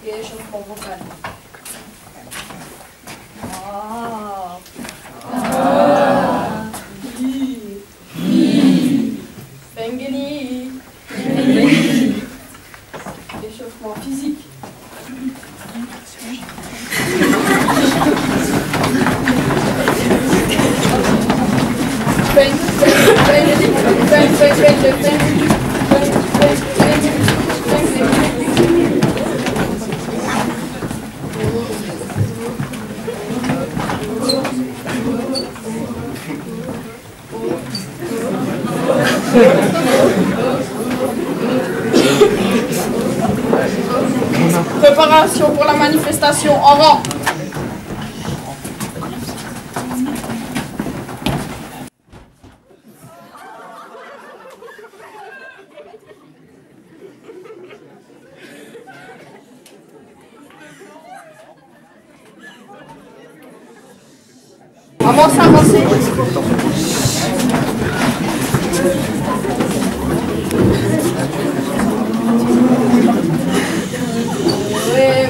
et échauffement vocal. Ah. Ah. Bengeni. Échauffement physique. Préparation pour la manifestation en rang. Avancez, avancez.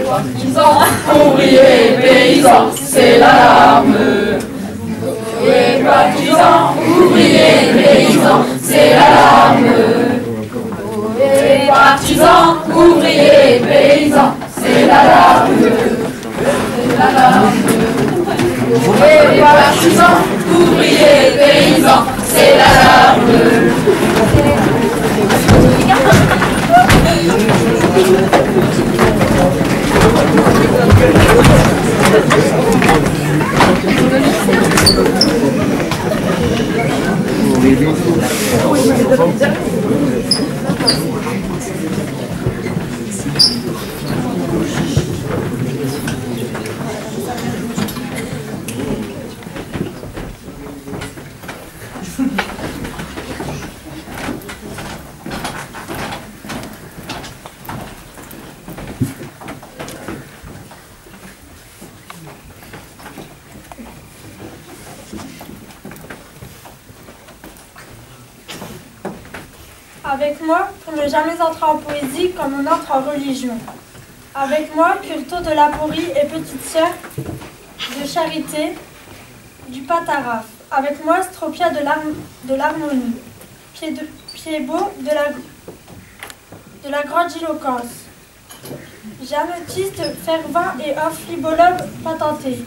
Partisans, ouvriers, paysans, c'est l'alarme. Les partisans, ouvriers, paysans, c'est l'alarme. Les partisans, ouvriers, paysans, c'est l'alarme. C'est l'alarme. et partisans, ouvriers, paysans, c'est l'alarme. Avec moi, pour ne jamais entrer en poésie comme on entre en religion. Avec moi, Curto de la Porie et petite sœur de Charité du Pataraf. Avec moi, Stropia de l'Harmonie. Pied-beau de la grandiloquence. Jeannotiste fervent et ophlibologue patenté.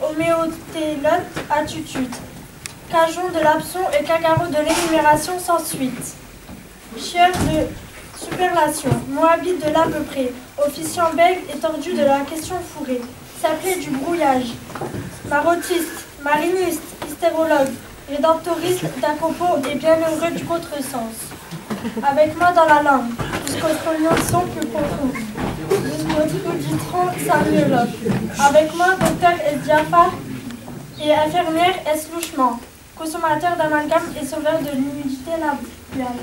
Homéotélote attitude. Cajon de l'abson et cagaro de l'énumération sans suite. Chieur de superlation, moabite de l'à peu près, officiant bègue et tordu de la question fourrée, s'appelait du brouillage, marotiste, mariniste, hystérologue, rédemptoriste d'acopo et bienheureux du contresens. Avec moi dans la langue, jusqu'aux sont plus profonds, jusqu'au ditron samnologue. Avec moi, docteur S. Diafar et infirmière S. Louchement, consommateur d'amalgame et sauveur de l'humidité labiale.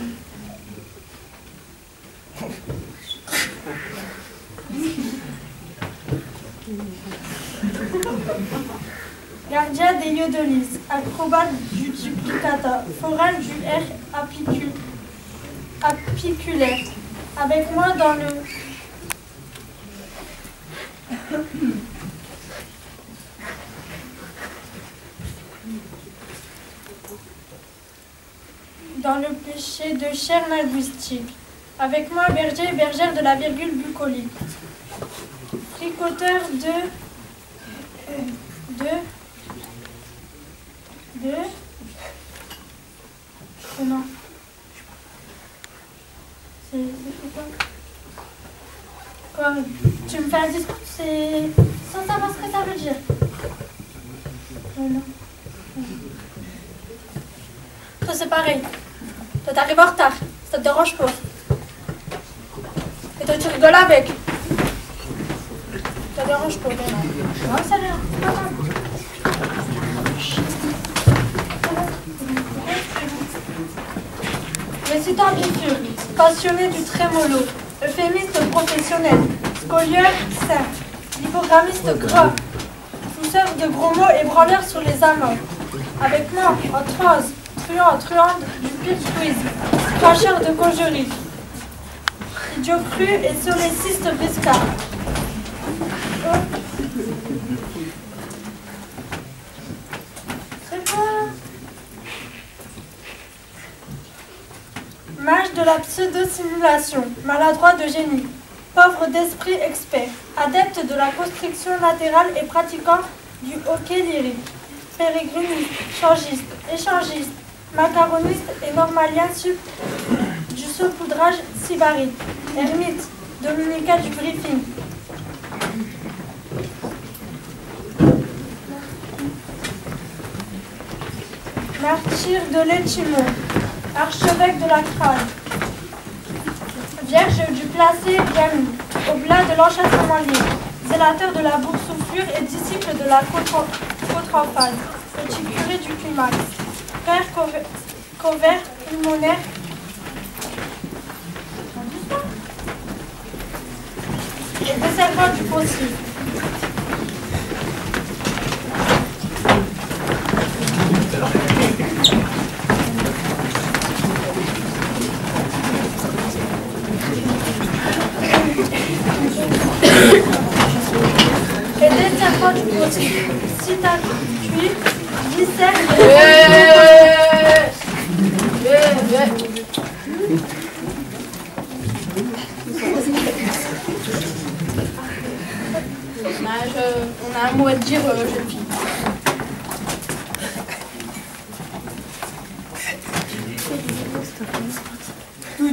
Gardien des lieux de lys, acrobate du duplicata, forain du R apiculaire. Avec moi dans le péché de chair linguistique. Avec moi, berger et bergère de la virgule bucolique. Fricoteur non. C'est quoi? Tu me fais un discours, c'est sans savoir ce que ça veut dire. Non. Toi, c'est pareil. Toi, t'arrives en retard. Ça te dérange pas. Et toi, tu rigoles avec. Ça te dérange pas, non? Ouais, ça vient. C'est pas grave. Récitant bien sûr, passionné du trémolo, euphémiste professionnel, scolieur saint, lipogrammiste gras, pousseur de gros mots et branleur sur les amants. Avec moi, en transe, truande du pire truisme, cracheur de conjuries, idiot cru et soléciste briscard. Mage de la pseudo-simulation, maladroit de génie, pauvre d'esprit expert, adepte de la constriction latérale et pratiquant du hockey lyrique, pérégriniste, changiste, échangiste, macaroniste et normalien du saupoudrage sybarite, ermite, dominicain du briefing. Martyr de l'Échimon, archevêque de la crâne, vierge du placé bien mis, oblat de l'enchâssement libre, zélateur de la boursouflure et disciple de la cotremphase, petit curé du climax, frère couvert pulmonaire, et desservant du possible. Et desservant du possible. Si t'as cuit, dissert On a un mot à te dire, jeune fille.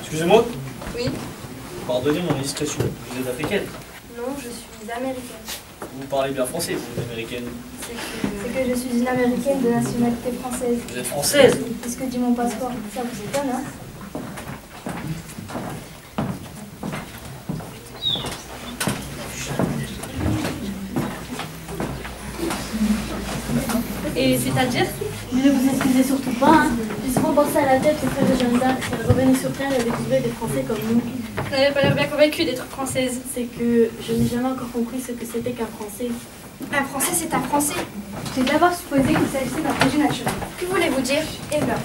Excusez-moi. Oui. Pardonnez mon indiscrétion. Vous êtes africaine. Non, je suis américaine. Vous parlez bien français, vous, américaine. C'est que je suis une américaine de nationalité française. Vous êtes française. C'est ce que dit mon passeport. Ça vous étonne, hein? Et c'est-à-dire? Ne vous excusez surtout pas, hein. J'ai souvent pensé à la tête au frère de Jeanne d'Arc. Elle revenait sur Terre et découvrait des Français comme nous. Vous n'avez pas l'air bien convaincu d'être française. C'est que je n'ai jamais encore compris ce que c'était qu'un Français. Un Français, c'est un Français. J'ai d'abord supposé qu'il s'agissait d'un projet naturel. Que voulez-vous dire? Eh bien,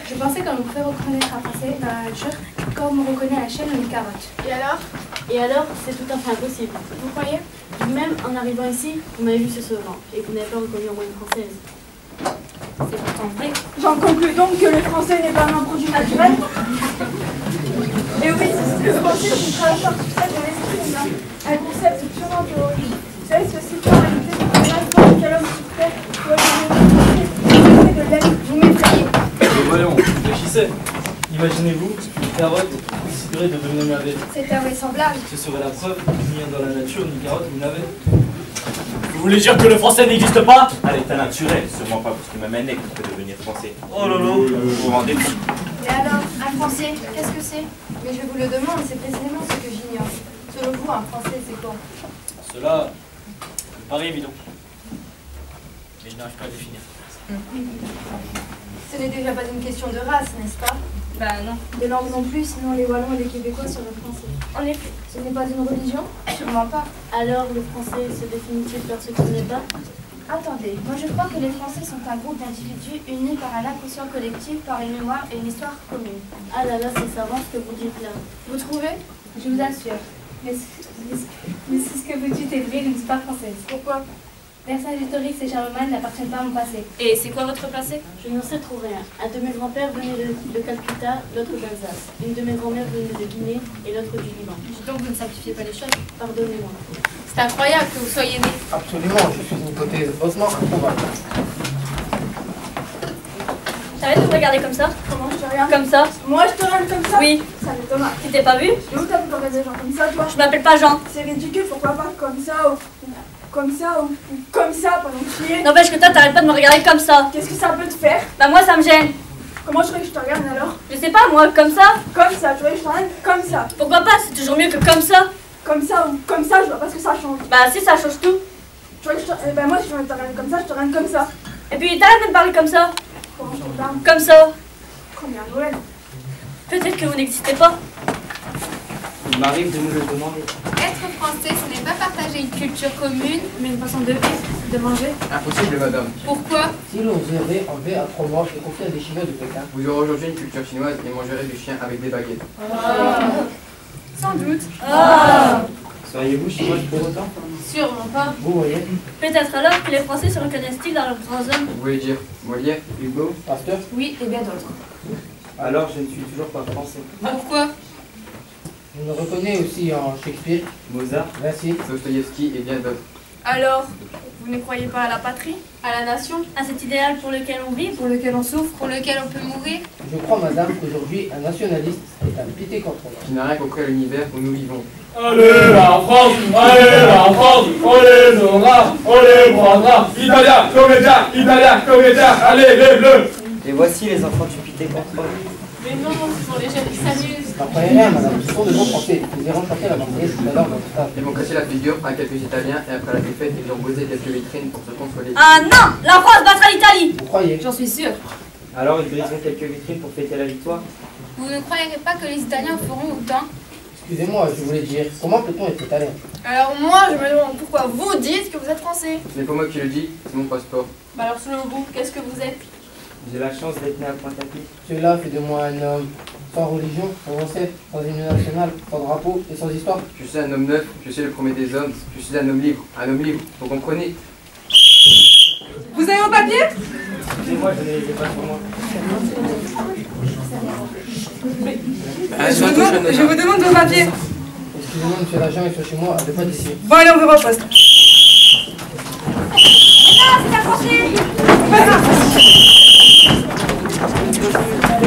je pensais qu'on pouvait reconnaître un Français dans la nature comme on reconnaît à la chaîne ou une carotte. Et alors? Et alors, c'est tout à fait impossible. Vous croyez? Même en arrivant ici, vous m'avez vu se sauvant et vous n'avez pas reconnu au moins une Française. C'est pourtant vrai. J'en conclus donc que le français n'est pas un produit naturel. Et oui, le français est une traduction abstraite de l'esprit humain, un concept purement théorique. Vous savez ce que c'est en réalité c'est l'instant quel homme sur terre doit devenir de l'être. Vous m'effrayez. Voyons, réfléchissez. Imaginez-vous, une carotte déciderait de devenir navet. C'est invraisemblable. Ce serait la preuve ni dans la nature, ni carotte, ni navet. Vous voulez dire que le français n'existe pas? À l'état naturel, sûrement pas parce que même un nègre peut devenir français. Oh là là. Vous vous rendez compte? Et alors, un Français, qu'est-ce que c'est? Mais je vous le demande, c'est précisément ce que j'ignore. Selon vous, un Français, c'est quoi? Cela me paraît évident. Mais je n'arrive pas à le définir. Ce n'est déjà pas une question de race, n'est-ce pas? Bah non. De langue non plus, sinon les Wallons et les Québécois seraient français. En effet. Ce n'est pas une religion? Sûrement pas. Alors, le français se définit-il par ce qu'il n'est pas? Attendez, moi je crois que les Français sont un groupe d'individus unis par un inconscient collectif, par une mémoire et une histoire commune. Ah là là, c'est savant ce que vous dites là. Vous trouvez? Je vous assure. Mais c'est ce que vous dites est vrai d'une histoire française. Pourquoi? Personnages historiques et Charlemagne n'appartiennent pas à mon passé. Et c'est quoi votre passé? Je n'en sais trop rien. Un de mes grands-pères venait de Calcutta, l'autre d'Alsace. Une de mes grand-mères venait de Guinée et l'autre du Liban. Dites donc, vous ne simplifiez pas les choses. Pardonnez-moi. C'est incroyable que vous soyez né. Absolument, je suis une hypothèse hautement improbable. T'arrêtes de me regarder comme ça? Comment je te regarde? Comme ça? Moi je te regarde comme ça? Oui. Ça m'étonne. Tu t'es pas vu? Mais où t'as pu regarder des gens comme ça, toi? Je m'appelle pas Jean. C'est ridicule, pourquoi pas comme ça ou comme ça ou comme ça pendant que tu y es? N'empêche que toi, t'arrêtes pas de me regarder comme ça. Qu'est-ce que ça peut te faire? Bah moi, ça me gêne. Comment je voudrais que je te regarde alors? Je sais pas, moi, comme ça. Comme ça, je voudrais que je te regarde comme ça. Pourquoi pas? C'est toujours mieux que comme ça. comme ça ou comme ça, je vois pas ce que ça change. Bah si, ça change tout. Tu vois que moi, si je te regarde comme ça, je te regarde comme ça. Et puis t'arrêtes de me parler comme ça. Comment je te parle? Comme ça. Comme un Noël. Peut-être que vous n'existez pas. Il m'arrive de me le demander. Être français, ce n'est pas partager une culture commune, mais une façon de vivre, de manger. Impossible, madame. Pourquoi? Si l'on vous avait enlevé à 3 mois et confié à des Chinois de Pékin, vous aurez aujourd'hui une culture chinoise et mangerez du chien avec des baguettes. Sans doute. Seriez-vous chinoise pour autant? Sûrement pas. Vous voyez, Peut-être alors que les Français se reconnaissent-ils dans leurs grands hommes. vous voulez dire Molière, Hugo, Pasteur. Oui, et bien d'autres. Alors je ne suis toujours pas français. Pourquoi? On le reconnaît aussi en Shakespeare, Mozart? Racine, Dostoïevski et bien d'autres. Alors, vous ne croyez pas à la patrie? À la nation? À cet idéal pour lequel on vit. Pour lequel on souffre? Pour lequel on peut mourir? Je crois, madame, qu'aujourd'hui, un nationaliste est un pité contre nous. Qui n'a rien compris à l'univers où nous vivons. Allez la France, on les aura, on les prendra. Italien, comédien, allez les bleus. Et voici les enfants du pité contre eux. Mais non, ce sont les jeunes qui s'amusent. N'en croyez rien, madame, ce sont de bons Français. Nous irons chanter la Marseillaise tout à l'heure dans le stade. Ils vont casser la figure à quelques Italiens et après la défaite, ils ont posé quelques vitrines pour se consoler. Ah non, la France battra l'Italie. Vous croyez? J'en suis sûre. Alors ils briseront quelques vitrines pour fêter la victoire. Vous ne croyez pas que les Italiens feront autant? Excusez-moi, je voulais dire, comment peut-on être italien? Alors moi, je me demande pourquoi vous dites que vous êtes français. Ce n'est pas moi qui le dis, c'est mon passeport. Bah alors selon vous, qu'est-ce que vous êtes? J'ai la chance d'être né à Pointe-à-Pitre. Cela fait de moi un homme sans religion, sans ancêtre, sans hymne national, sans drapeau et sans histoire. Je suis un homme neuf, je suis le premier des hommes, je suis un homme libre, vous comprenez? Vous avez vos papiers? Excusez-moi, je ne les ai pas sur moi. Je vous demande vos papiers. Excusez-moi, monsieur l'agent, ils sont chez moi, à 2 pas d'ici. Bon, allez, on verra au poste.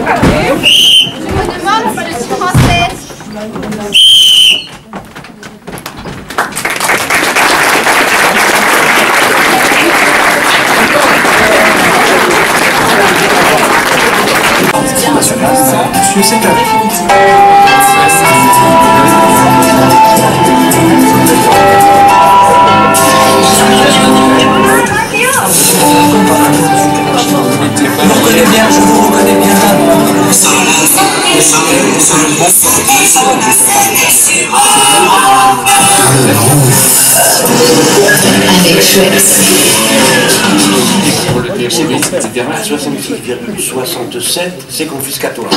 Je me demande si je suis française. Pour le terrorisme, etc., 66,67, c'est confiscatoire.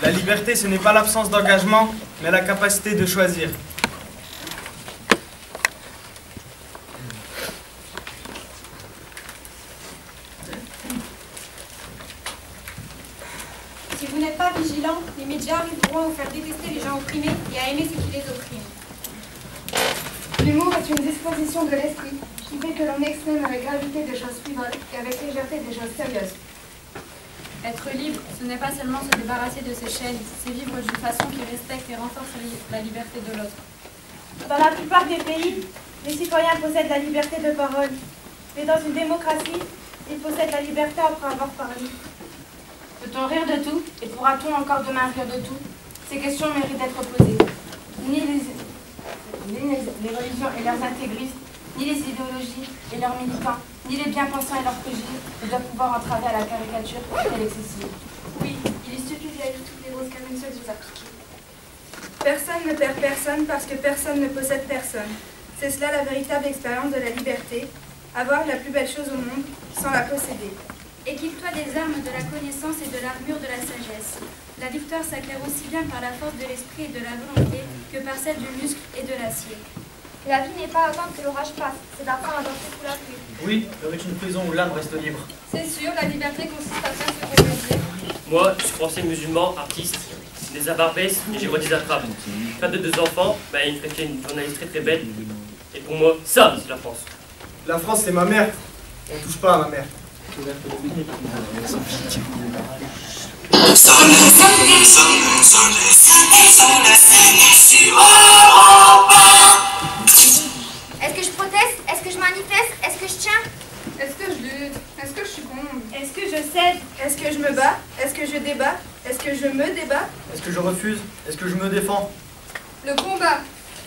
La liberté, ce n'est pas l'absence d'engagement, mais la capacité de choisir. Si vous n'êtes pas vigilant, les médias arriveront à vous faire détester les gens opprimés et à aimer ceux qui les oppriment. L'humour est une disposition de l'esprit qui fait que l'on exprime avec gravité des choses frivoles et avec légèreté des choses sérieuses. Être libre, ce n'est pas seulement se débarrasser de ses chaînes, c'est vivre d'une façon qui respecte et renforce la liberté de l'autre. Dans la plupart des pays, les citoyens possèdent la liberté de parole. Mais dans une démocratie, ils possèdent la liberté après avoir parlé. Peut-on rire de tout et pourra-t-on encore demain rire de tout? Ces questions méritent d'être posées. Ni les religions et leurs intégristes, ni les idéologies et leurs militants, ni les bien-pensants et leurs préjugés ne doivent pouvoir entraver à la caricature telle excessive. Oui, il suffit d'aller toutes les roses comme une seule vous appliquer. Personne ne perd personne parce que personne ne possède personne. C'est cela la véritable expérience de la liberté, avoir la plus belle chose au monde sans la posséder. Équipe-toi des armes de la connaissance et de l'armure de la sagesse. La victoire s'acquiert aussi bien par la force de l'esprit et de la volonté que par celle du muscle et de l'acier. La vie n'est pas attendre que l'orage passe, c'est d'apprendre à danser sous la pluie. Oui, le est une prison où l'âme reste libre. C'est sûr, la liberté consiste à faire ce qu'on veut dire. Moi, je suis français musulman, artiste, des abarbès et j'ai voix des attrapes. Père de 2 enfants, une chrétienne, une journaliste très très belle. Et pour moi, ça, c'est la France. La France, c'est ma mère. On ne touche pas à ma mère. Est-ce que je proteste? Est-ce que je manifeste? Est-ce que je tiens? Est-ce que je lutte? Est-ce que je succombe? Est-ce que je cède? Est-ce que je me bats? Est-ce que je débat? Est-ce que je me débat? Est-ce que je refuse? Est-ce que je me défends? Le combat,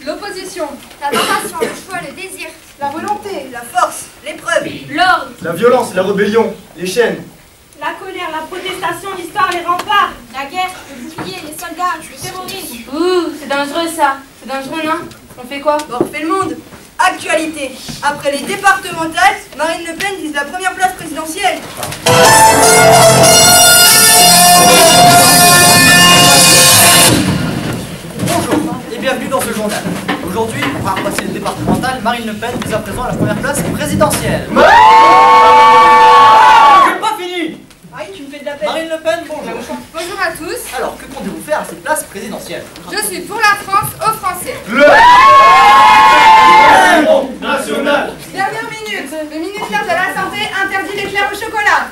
l'opposition, la tentation, le choix, le désir, la volonté, la force, l'épreuve, l'ordre, La violence, la rébellion, les chaînes. la colère, la protestation, l'histoire, les remparts, la guerre, le bouclier, les soldats, le terrorisme. Ouh, c'est dangereux ça. C'est dangereux, non? On fait quoi? Bon, refait le monde. Actualité. Après les départementales, Marine Le Pen vise la première place présidentielle. Bonjour et bienvenue dans ce journal. Aujourd'hui, pour repasser le départemental, Marine Le Pen vise à présent la première place présidentielle. J'ai pas fini. Marine, tu me fais de la peine. Marine Le Pen, bonjour. Bonjour à tous. Alors, que comptez-vous faire à cette place présidentielle? Je suis pour la France aux Français. National. Dernière minute. Le ministère de la Santé interdit l'éclair au chocolat.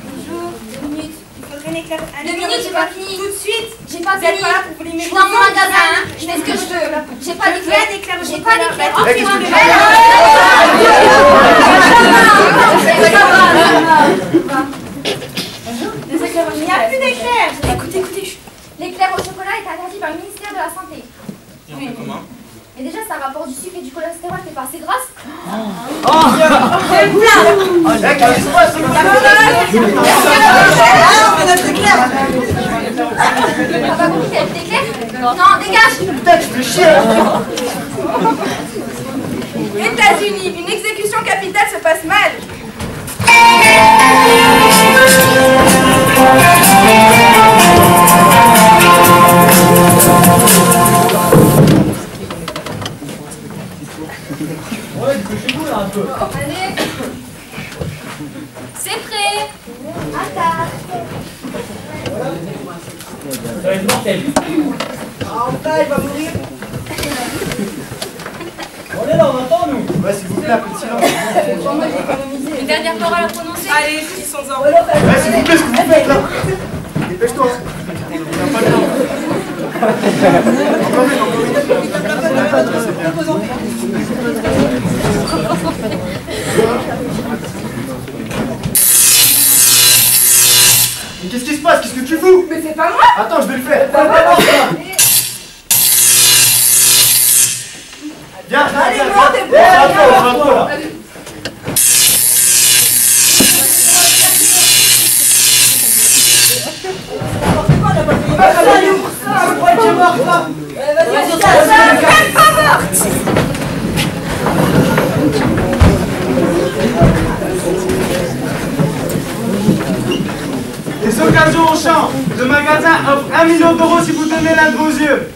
Bonjour, 2 minutes. Il faudrait un éclair. 2 minutes, j'ai pas fini. Tout de suite. J'ai pas Vous êtes fini. pas là pour vous les Je mettre suis dans mon ensemble, magasin, hein. je fais ce que je veux. J'ai pas Je veux d'éclair. un éclair au J'ai chocolat. pas d'éclair. Oh, qu'est-ce que tu fais? Il n'y a plus d'éclair. Écoutez. L'éclair au chocolat est interdit par le ministère de la Santé. Oui. Comment? Mais déjà, ça rapporte du sucre et du cholestérol, t'es pas assez grasse? Qu'est-ce qui se passe? T'as pas compris qu'il y avait des éclairs? Non, dégage! Putain, je fais chier. États-Unis, une exécution capitale se passe mal. Ouais, dépêchez-vous là un peu. Allez! C'est prêt! À table! Ça va être mortel. Enfin, il va mourir. On est là, on attend nous. Ouais, s'il vous plaît, un peu de silence. Une dernière parole à prononcer? Allez, ils sont en. Ouais, s'il vous plaît, ce que vous faites là. Dépêche-toi. On n'a pas le temps. Mais qu'est-ce qui se passe? Qu'est-ce que tu fous? Mais c'est pas moi. Attends, je vais le faire. Viens, Allez, viens, moi, viens. t'es bon. À toi là. Les occasions au champ. Le magasin offre 1 million d'euros si vous donnez l'un de vos yeux.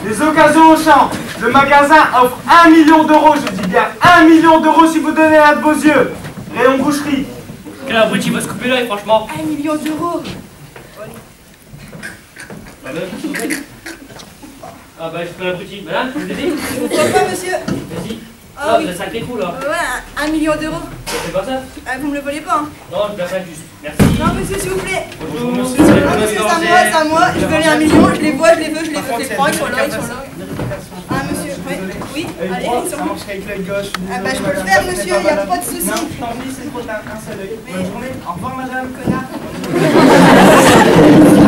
Les occasions au champ. Le magasin offre 1 million d'euros, je dis bien 1 million d'euros si vous donnez l'un de vos yeux. Rayon boucherie. Quel abruti va se couper l'œil, franchement. 1 million d'euros. Ah bah, je fais l'abruti. Madame, je vous aider? Pourquoi pas, monsieur? Vas-y. Ah Ah, oui. vous avez 5 les coups là. Ouais, 1 million d'euros. C'est pas ça? Ah, vous me le volez pas, hein. Non, je place 5 juste. Merci. Non, monsieur, s'il vous plaît. Bonjour, Non, monsieur, c'est à moi, je veux les 1 million, je les vois, je les veux, je les prends, ils sont là, ils sont là. Ah, monsieur, oui, allez, ils sont. avec l'œil gauche. Ah bah, je peux le faire, monsieur, il n'y a pas de souci. Non, tant pis, c'est trop tard, un seul œil. Bonne journée. Au revoir, madame. Connard.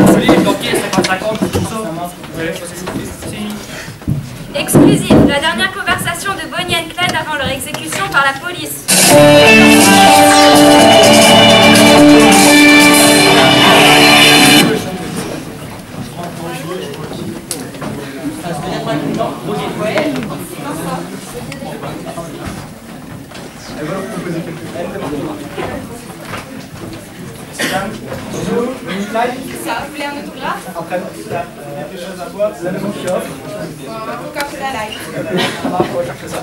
Vous voulez les banquiers, 50-50, tout ça? Ouais, Exclusive, la dernière conversation de Bonnie et Clyde avant leur exécution par la police. Bonjour, Clyde. Ça. Vous voulez un autographe? Après, il y a quelque chose à boire, c'est la maison qui offre. Coca-Cola Light. On va chercher ça.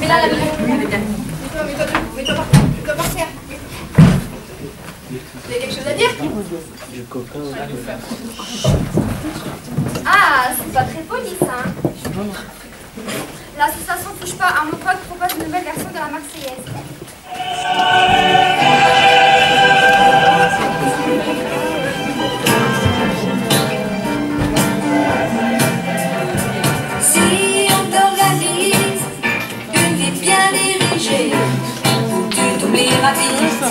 Mais là, mets-toi par terre. Vous avez quelque chose à dire? Ah, c'est pas très poli ça. Hein. L'association Touche pas à mon pote propose une nouvelle version de la Marseillaise. Si on t'organise une vie bien dirigée, où tu t'oublieras vite.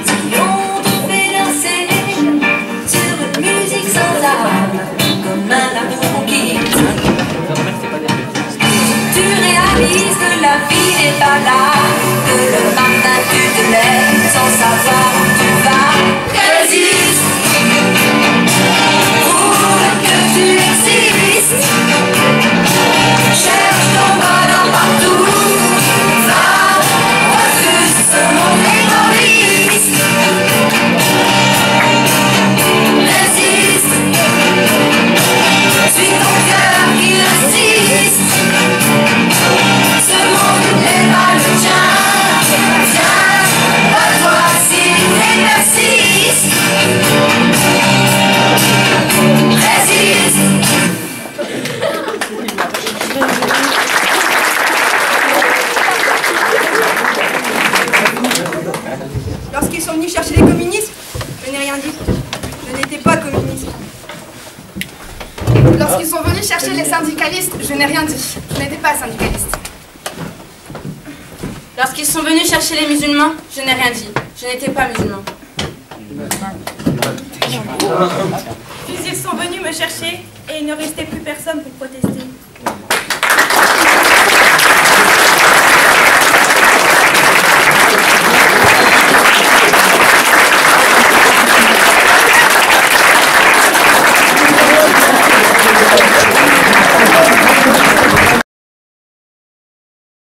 Si on te fait danser sur une musique sans âme, comme un amour conquis. Tu réalises que la vie n'est pas là, que le matin tu te lèves sans savoir où tu vas. Résiste pour que tu existes. Cherche ton bonheur partout. Va, refuse ce monde égoïste. Résiste, suis ton cœur qui insiste. Ce monde n'est pas le tien. Tiens, à toi s'il persiste. Résiste. Lorsqu'ils sont venus chercher les communistes, je n'ai rien dit. Je n'étais pas communiste. Lorsqu'ils sont venus chercher les syndicalistes, je n'ai rien dit. Je n'étais pas syndicaliste. Lorsqu'ils sont venus chercher les musulmans, je n'ai rien dit. Je n'étais pas musulman. Puis ils sont venus me chercher et il ne restait plus personne pour protester.